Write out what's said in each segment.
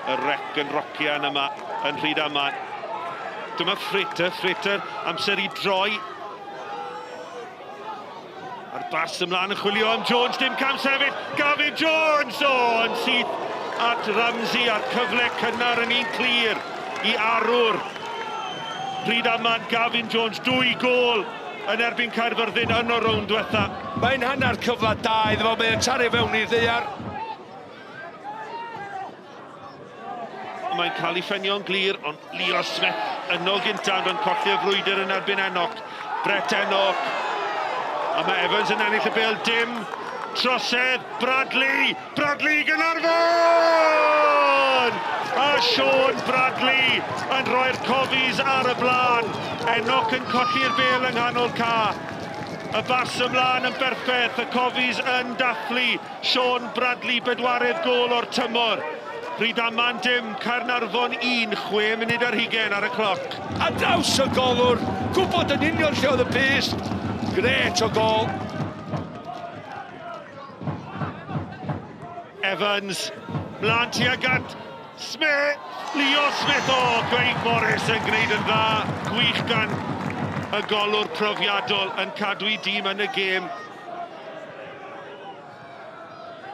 y rec yn rocian yma yn Rhydaman. Dyma Ffreter, amser i droi. A'r bas ymlaen yn chwilio am Jones, dim cam sefyll, Gavin Jones! O, yn syth at Ramsey a'r cyfle cynnar yn un clir i arwr. Rhydaman, Gavin Jones, 2 gôl yn erbyn Caerfyrddin yn o'r rownd diwetha. Mae'n hanner cyfle da iddo fo, mae'n taru fewn i'r ddaear. Mae'n cael ei ffenio'n glir, ond Leo Smith yno gyntaf yn colli'r frwydr yn erbyn Enoch. Brett Enoch. A mae Evans yn ennill y bêl, dim trosedd, Bradley Caernarfon! A Sean Bradley yn rhoi'r cofis ar y blaen. Enoch yn colli'r bêl yng nghanol ca. Y bas ymlaen yn berffaith, y cofis yn dathlu. Sean Bradley, 4edd gôl o'r tymor. Rhydaman dim, Caernarfon 1, 6 munud ar 20 ar y cloc. A draws y golwr, gwybod yn union lle oedd y pys. Gret o gol. Evans, mlaen tuag at Smith, Leo Smith, o, Gweig Morris yn gwneud yn dda, gwych gan y golwr profiadol yn cadw ei dîm yn y gêm.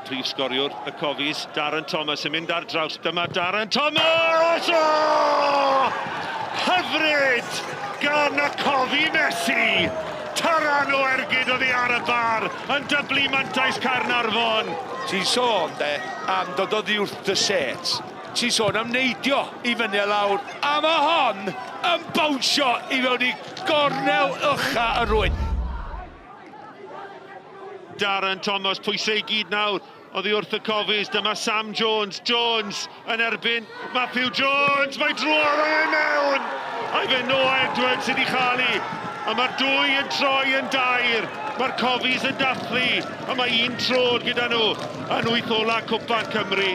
Prif sgoriwr y cofis, Darren Thomas yn mynd ar draws, dyma Darren Thomas! O! Hyfryd gan y cofi Messi! Taran o ergyd oddi ar y bar yn dyblu mantais Caernarfon. Ti'n sôn, am dod oddi wrth y set. Ti'n sôn am neidio i fyny a lawr. A mae hon yn bawnsio i fewn i gornel ucha y rwyn. Darren Thomas, pwysau i gyd nawr. Oddi wrth y cofis, dyma Sam Jones. Jones yn erbyn Matthew Jones. Mae drwodd o'i mewn. A fe Noah Edwards sydd i chael a mae'r 2 yn troi yn 2. Mae'r cofis yn dathlu, a mae 1 trod gyda nhw yn 8 ola Cwpan Cymru.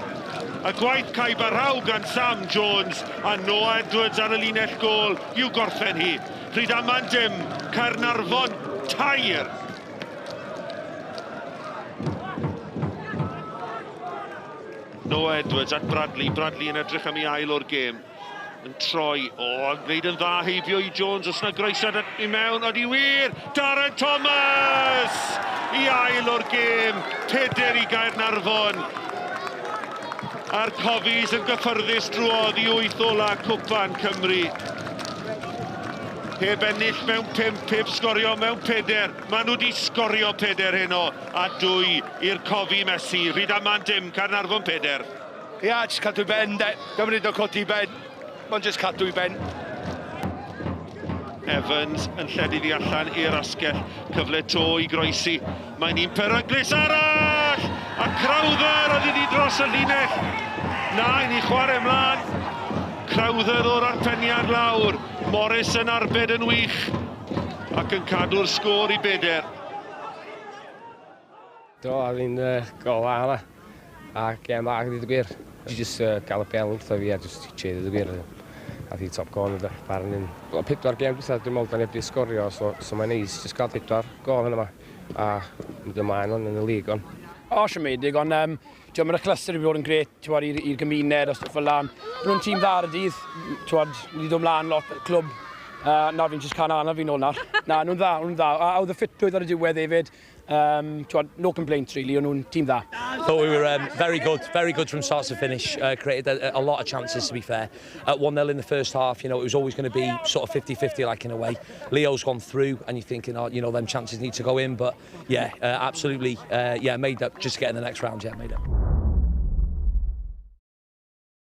Y gwaith caib a raw gan Sam Jones a Noah Edwards ar y linell gôl i'w gorffen hi. Rhydaman dim, Caernarfon 2. Noah Edwards at Bradley yn edrych am ei ail o'r gêm. Yn troi, yn gwneud yn dda heibio i Jones, os na groesad i mewn, oedd i wir, Darren Thomas! I ail o'r gêm, 4 i Caernarfon. A'r cofis yn gyffyrddus drwodd i 8 ola Cwpan Cymru. Heb ennill mewn 5, heb sgorio mewn 4. Maen nhw wedi sgorio 4 heno, a 2 i'r cofi Messi. Rhydaman dim, Caernarfon 4. Ia, jyst cadw i ben, de. Gymryd o codi i ben. Mae'n jyst cadw i ben. Evans yn lledu ddi allan i'r asgell. Cyfle to i groesi. Mae'n un peryglis arall! A Crowther oedd wedi dros y linell. Na, i ni chwarae ymlaen. Crowther o'r arpeniad lawr. Morris yn arbed yn wych. Ac yn cadw'r sgôr i 4. Do, a fi'n gol yna. A gem dda gyda'i gwir. Fi jyst gael y bel wrtho fi a jyst cheid y gwir. A fi top gol yn y barn. 4 gem gwrtho, dwi'n meddwl da ni wedi sgorio, so mae'n neis jyst gael 4 gol hynny yma. A mynd ymlaen yn y lig on. O, siomedig, ond mae'r cluster i bod yn gret i'r gymuned a stwff fel lan. Rwy'n tîm dda ar y dydd, ni wedi dod ymlaen lot y clwb. Na, fi'n jyst can anna fi'n ôl nawr. Na, nhw'n dda. A oedd y ffitblwydd ar y diwedd hefyd. No complaints really, o'n nhw'n tîm dda. Thought we were very good from start to finish. Created a lot of chances, to be fair. At 1-0 in the first half, you know, it was always going to be sort of 50-50 like in a way. Leo's gone through and you're thinking, oh, you know, them chances need to go in, but yeah, absolutely, made up just to get in the next round, made up.